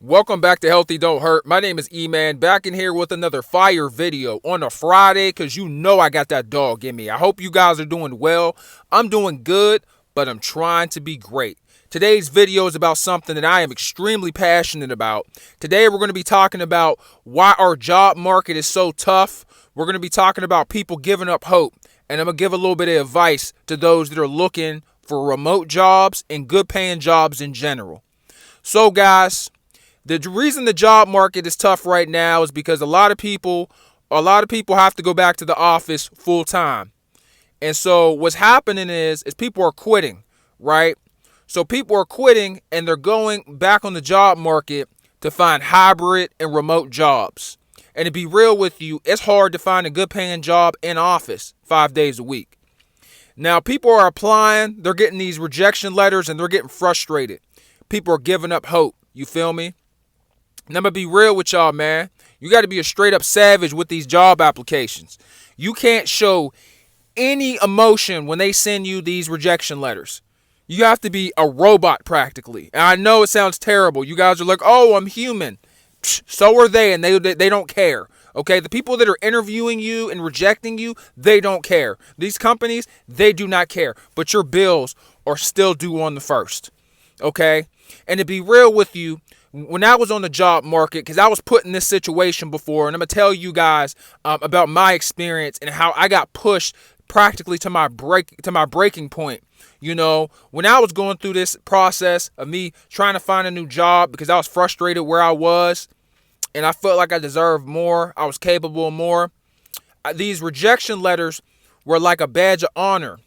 Welcome back to Healthy Don't Hurt. My name is E-Man, back in here with another fire video on a Friday, because you know I got that dog in me. I hope you guys are doing well. I'm doing good, but I'm trying to be great. Today's video is about something that I am extremely passionate about. Today we're going to be talking about why our job market is so tough. We're going to be talking about people giving up hope, and I'm going to give a little bit of advice to those that are looking for remote jobs and good paying jobs in general. So guys, the reason the job market is tough right now is because a lot of people have to go back to the office full time. And so what's happening is people are quitting, right? So people are quitting and they're going back on the job market to find hybrid and remote jobs. And to be real with you, it's hard to find a good paying job in office 5 days a week. Now people are applying, they're getting these rejection letters and they're getting frustrated. People are giving up hope. You feel me? And I'm going to be real with y'all, man. You got to be a straight up savage with these job applications. You can't show any emotion when they send you these rejection letters. You have to be a robot practically. And I know it sounds terrible. You guys are like, oh, I'm human. So are they, and they don't care. Okay, the people that are interviewing you and rejecting you, they don't care. These companies, they do not care. But your bills are still due on the 1st. Okay? And to be real with you, when I was on the job market, because I was put in this situation before, and I'm going to tell you guys about my experience and how I got pushed practically to my breaking point. You know, when I was going through this process of me trying to find a new job because I was frustrated where I was and I felt like I deserved more, I was capable of more, these rejection letters were like a badge of honor,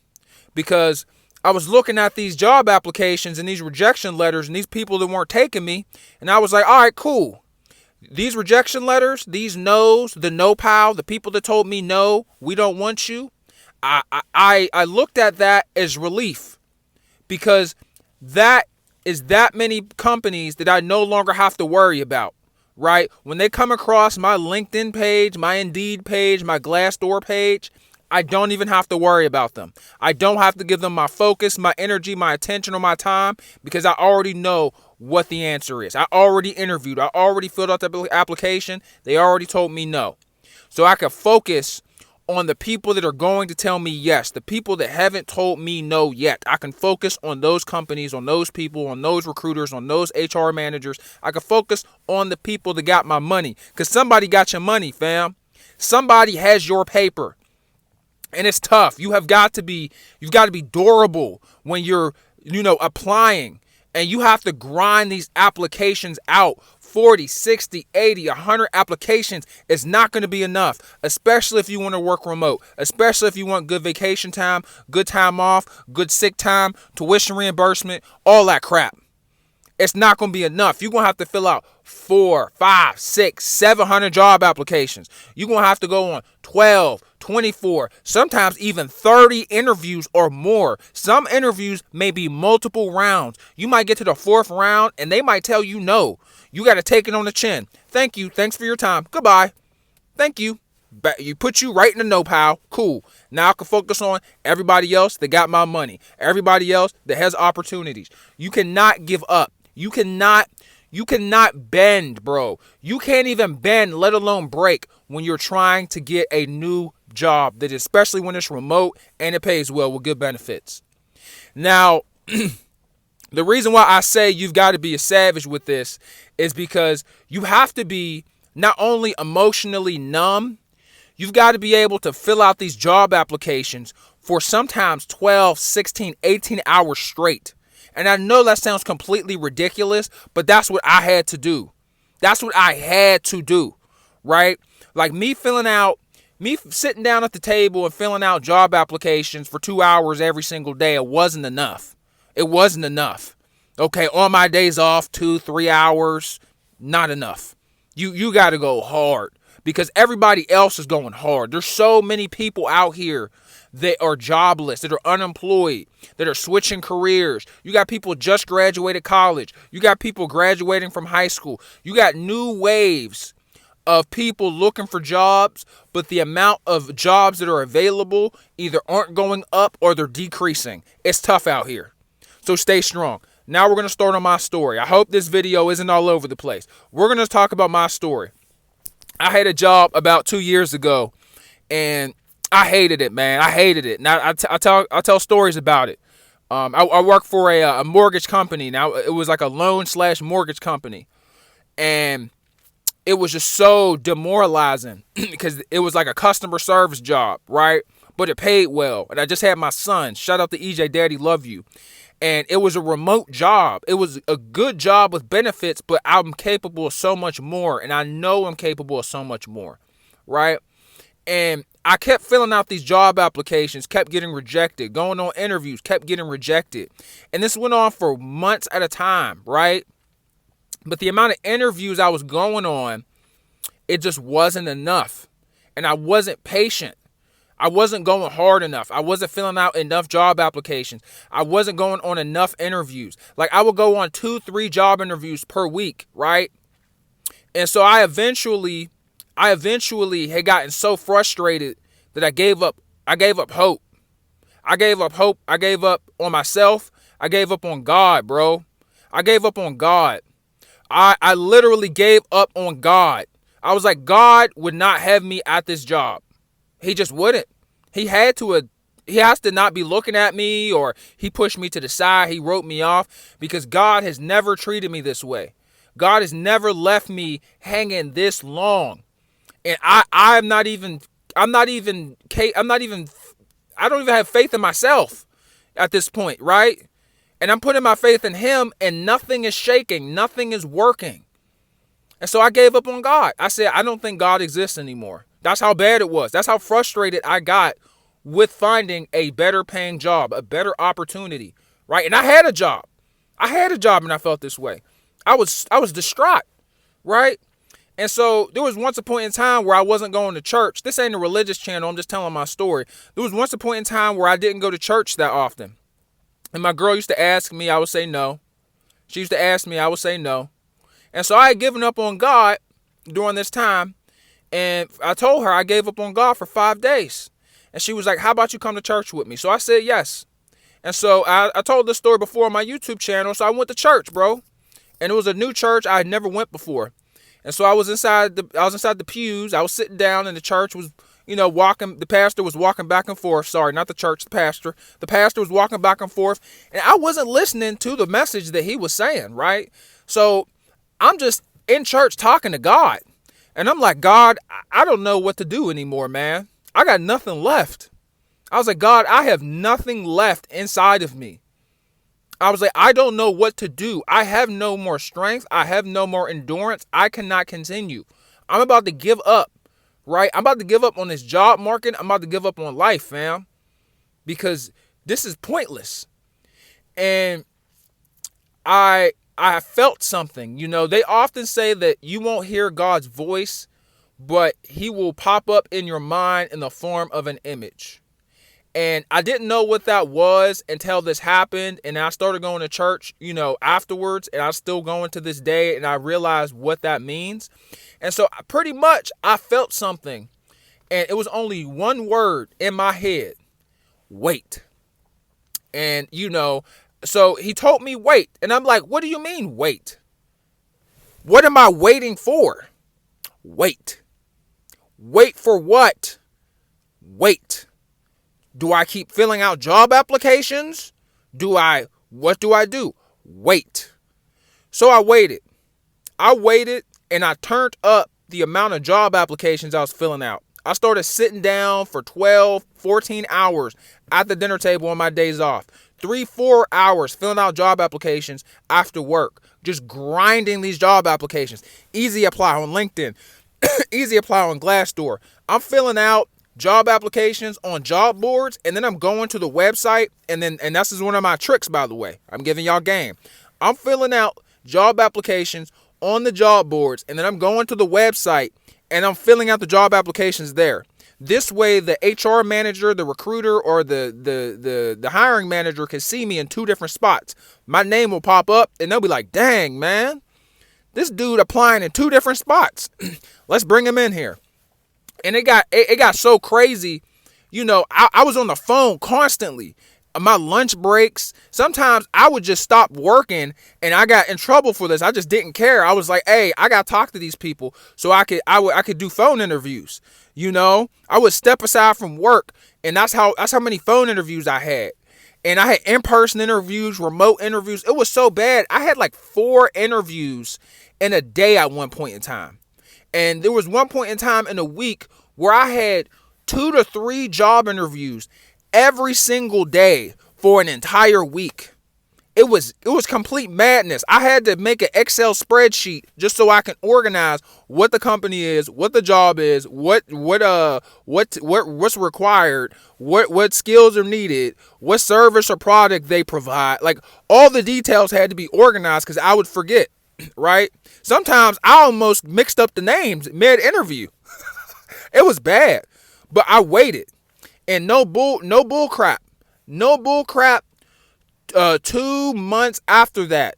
because I was looking at these job applications and these rejection letters and these people that weren't taking me. And I was like, all right, cool. These rejection letters, these no's, the no pal, the people that told me no, we don't want you. I looked at that as relief, because that is that many companies that I no longer have to worry about, right? When they come across my LinkedIn page, my Indeed page, my Glassdoor page, I don't even have to worry about them. I don't have to give them my focus, my energy, my attention, or my time, because I already know what the answer is. I already interviewed. I already filled out the application. They already told me no. So I can focus on the people that are going to tell me yes, the people that haven't told me no yet. I can focus on those companies, on those people, on those recruiters, on those HR managers. I can focus on the people that got my money, because somebody got your money, fam. Somebody has your paper. And it's tough. You've got to be durable when you're, applying. And you have to grind these applications out. 40, 60, 80, 100 applications is not going to be enough, especially if you want to work remote, especially if you want good vacation time, good time off, good sick time, tuition reimbursement, all that crap. It's not going to be enough. You're going to have to fill out 4, 5, 6, 700 job applications. You're going to have to go on 12, 24, sometimes even 30 interviews or more. Some interviews may be multiple rounds. You might get to the 4th round and they might tell you no. You got to take it on the chin. Thank you. Thanks for your time. Goodbye. Thank you. You put you right in the no pile. Cool. Now I can focus on everybody else that got my money. Everybody else that has opportunities. You cannot give up. You cannot bend, bro. You can't even bend, let alone break, when you're trying to get a new job, that especially when it's remote and it pays well with good benefits. Now, the reason why I say you've got to be a savage with this is because you have to be not only emotionally numb, you've got to be able to fill out these job applications for sometimes 12, 16, 18 hours straight. And I know that sounds completely ridiculous, but that's what I had to do. That's what I had to do, right? Like me sitting down at the table and filling out job applications for 2 hours every single day, it wasn't enough. It wasn't enough. Okay, on my days off, 2-3 hours, not enough. You got to go hard, because everybody else is going hard. There's so many people out here that are jobless, that are unemployed, that are switching careers. You got people just graduated college. You got people graduating from high school. You got new waves of people looking for jobs, but the amount of jobs that are available either aren't going up or they're decreasing. It's tough out here. So stay strong. Now we're going to start on my story. I hope this video isn't all over the place. We're going to talk about my story. I had a job about 2 years ago, and I hated it, man. I hated it. Now I tell stories about it. I work for a mortgage company. Now it was like a loan/mortgage company, and it was just so demoralizing because it was like a customer service job, right? But it paid well, and I just had my son. Shout out to EJ, Daddy, love you. And it was a remote job. It was a good job with benefits, but I'm capable of so much more. And I know I'm capable of so much more, right? And I kept filling out these job applications, kept getting rejected, going on interviews, kept getting rejected. And this went on for months at a time, right? But the amount of interviews I was going on, it just wasn't enough. And I wasn't patient. I wasn't going hard enough. I wasn't filling out enough job applications. I wasn't going on enough interviews. Like I would go on 2-3 job interviews per week, right? And so I eventually had gotten so frustrated that I gave up. I gave up hope. I gave up hope. I gave up on myself. I gave up on God, bro. I gave up on God. I literally gave up on God. I was like, God would not have me at this job. He just wouldn't. He has to not be looking at me, or he pushed me to the side. He wrote me off, because God has never treated me this way. God has never left me hanging this long. And I don't even have faith in myself at this point, right? And I'm putting my faith in him, and nothing is shaking. Nothing is working. And so I gave up on God. I said, I don't think God exists anymore. That's how bad it was. That's how frustrated I got with finding a better paying job, a better opportunity, right? And I had a job. And I felt this way. I was distraught, right? And so there was once a point in time where I wasn't going to church. This ain't a religious channel. I'm just telling my story. There was once a point in time where I didn't go to church that often. And my girl used to ask me, I would say no. She used to ask me, I would say no. And so I had given up on God during this time. And I told her I gave up on God for 5 days. And she was like, how about you come to church with me? So I said yes. And so I told this story before on my YouTube channel. So I went to church, bro. And it was a new church I had never went before. And so I was inside the pews. I was sitting down, and the church was, walking. The pastor was walking back and forth. Sorry, not the church, the pastor. The pastor was walking back and forth. And I wasn't listening to the message that he was saying, right? So I'm just in church talking to God. And I'm like, God, I don't know what to do anymore, man. I got nothing left. I was like, God, I have nothing left inside of me. I was like, I don't know what to do. I have no more strength. I have no more endurance. I cannot continue. I'm about to give up, right? I'm about to give up on this job market. I'm about to give up on life, fam, because this is pointless. And I felt something. They often say that you won't hear God's voice, but he will pop up in your mind in the form of an image. And I didn't know what that was until this happened. And I started going to church, afterwards. And I'm still going to this day. And I realized what that means. And so pretty much I felt something. And it was only one word in my head: wait. And, so he told me wait. And I'm like, what do you mean wait? What am I waiting for? Wait. Wait for what? Wait. Do I keep filling out job applications? What do I do? Wait. So I waited. And I turned up the amount of job applications I was filling out. I started sitting down for 12, 14 hours at the dinner table on my days off. 3-4 hours filling out job applications after work. Just grinding these job applications. Easy apply on LinkedIn. Easy apply on Glassdoor. I'm filling out job applications on job boards, and then I'm going to the website, and this is one of my tricks, by the way. I'm giving y'all game. I'm filling out job applications on the job boards, and then I'm going to the website, and I'm filling out the job applications there. This way, the HR manager, the recruiter, or the hiring manager can see me in 2 different spots. My name will pop up, and they'll be like, dang, man, this dude applying in 2 different spots. Let's bring him in here. And it got so crazy. I was on the phone constantly. my lunch breaks, sometimes I would just stop working, and I got in trouble for this. I just didn't care. I was like, hey, I got to talk to these people so I could do phone interviews. I would step aside from work, and that's how many phone interviews I had. And I had in-person interviews, remote interviews. It was so bad. I had like 4 interviews in a day at one point in time. And there was one point in time in a week where I had 2 to 3 job interviews every single day for an entire week. It was complete madness. I had to make an Excel spreadsheet just so I can organize what the company is, what the job is, what's required, what skills are needed, what service or product they provide. Like, all the details had to be organized because I would forget, right? Sometimes I almost mixed up the names mid-interview. It was bad, but I waited, and no bull crap. 2 months after that.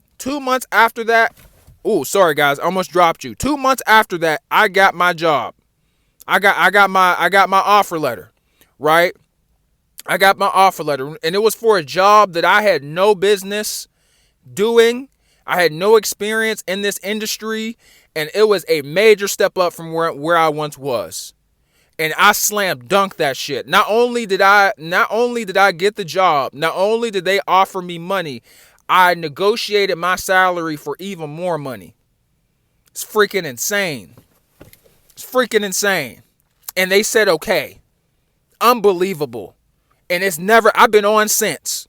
Oh, sorry guys, I almost dropped you. 2 months after that, I got my job. I got my offer letter, right? I got my offer letter, and it was for a job that I had no business doing. I had no experience in this industry, and it was a major step up from where I once was. And I slam dunked that shit. Not only did I get the job, not only did they offer me money, I negotiated my salary for even more money. It's freaking insane. And they said, okay. Unbelievable. And I've been on since.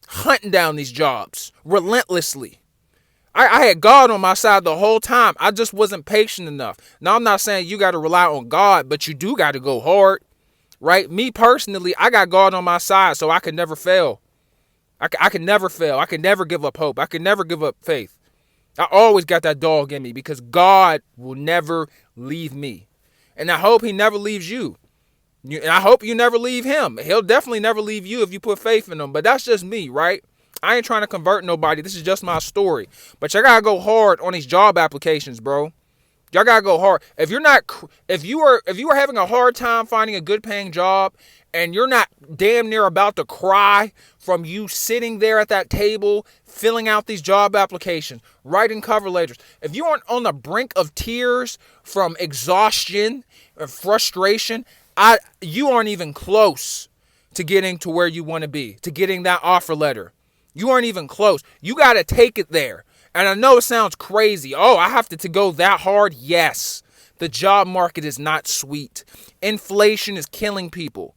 Hunting down these jobs relentlessly. I had God on my side the whole time. I just wasn't patient enough. Now, I'm not saying you got to rely on God, but you do got to go hard, right? Me personally, I got God on my side, so I could never fail. I could never fail. I could never give up hope. I could never give up faith. I always got that dog in me because God will never leave me. And I hope he never leaves you. And I hope you never leave him. He'll definitely never leave you if you put faith in him. But that's just me, right? I ain't trying to convert nobody. This is just my story. But y'all gotta go hard on these job applications, bro. Y'all gotta go hard. If you are having a hard time finding a good paying job, and you're not damn near about to cry from you sitting there at that table, filling out these job applications, writing cover letters, if you aren't on the brink of tears from exhaustion and frustration, you aren't even close to getting to where you want to be, to getting that offer letter. You aren't even close. You got to take it there. And I know it sounds crazy. Oh, I have to go that hard? Yes. The job market is not sweet. Inflation is killing people.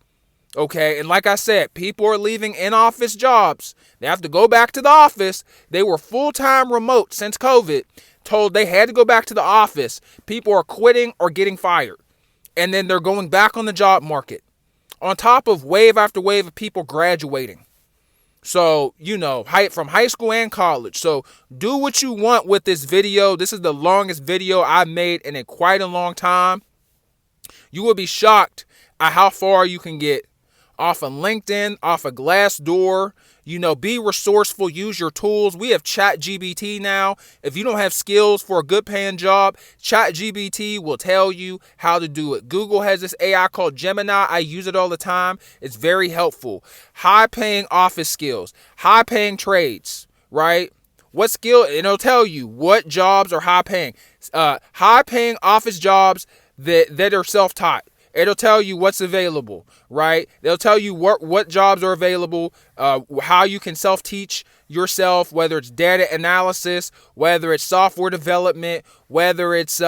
Okay, and like I said, people are leaving in-office jobs. They have to go back to the office. They were full-time remote since COVID, told they had to go back to the office. People are quitting or getting fired. And then they're going back on the job market. On top of wave after wave of people graduating. So, from high school and college. So, do what you want with this video. This is the longest video I've made in quite a long time. You will be shocked at how far you can get off of LinkedIn, off of Glassdoor. Be resourceful, use your tools. We have ChatGPT now. If you don't have skills for a good paying job, ChatGPT will tell you how to do it. Google has this AI called Gemini. I use it all the time. It's very helpful. High paying office skills, high paying trades, right? What skill? And it'll tell you what jobs are high paying. High paying office jobs that are self-taught. It'll tell you what's available, right? They'll tell you what jobs are available, how you can self-teach yourself, whether it's data analysis, whether it's software development, whether it's,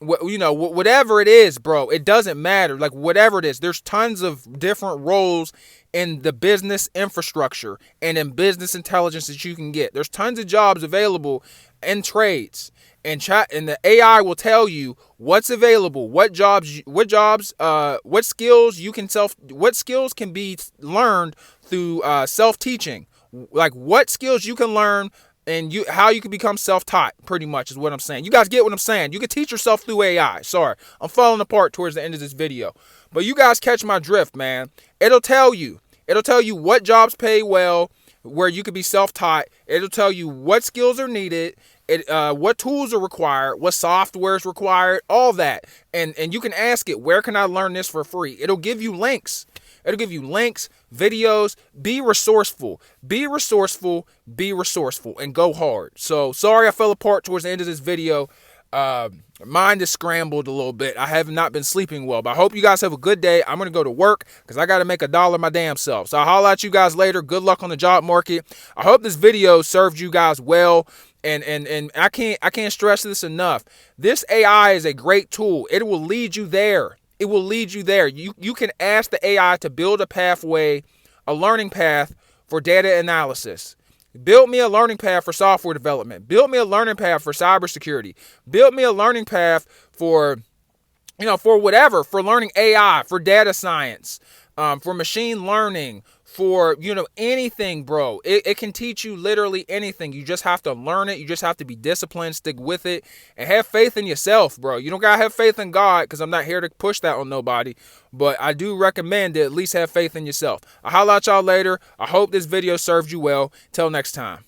whatever it is, bro. It doesn't matter. Like, whatever it is, there's tons of different roles in the business infrastructure and in business intelligence that you can get. There's tons of jobs available in trades. And the AI will tell you what's available, what skills can be learned through self-teaching, like what skills you can learn and how you can become self-taught. Pretty much is what I'm saying. You guys get what I'm saying. You can teach yourself through AI. Sorry, I'm falling apart towards the end of this video, but you guys catch my drift, man. It'll tell you what jobs pay well, where you can be self-taught. It'll tell you what skills are needed. What tools are required, what software is required, all that. And you can ask it, where can I learn this for free? It'll give you links. It'll give you links, videos. Be resourceful. Be resourceful. Be resourceful. And go hard. So, sorry I fell apart towards the end of this video. Mind is scrambled a little bit. I have not been sleeping well, but I hope you guys have a good day. I'm going to go to work because I got to make $1 my damn self. So I'll holler at you guys later. Good luck on the job market. I hope this video served you guys well. And I can't stress this enough. This AI is a great tool. It will lead you there. It will lead you there. You can ask the AI to build a pathway, a learning path for data analysis. Build me a learning path for software development. Build me a learning path for cybersecurity. Build me a learning path for, for whatever, for learning AI, for data science, for machine learning, for, anything, bro. It can teach you literally anything. You just have to learn it. You just have to be disciplined, stick with it, and have faith in yourself, bro. You don't got to have faith in God, because I'm not here to push that on nobody, but I do recommend to at least have faith in yourself. I'll holler at y'all later. I hope this video served you well. Till next time.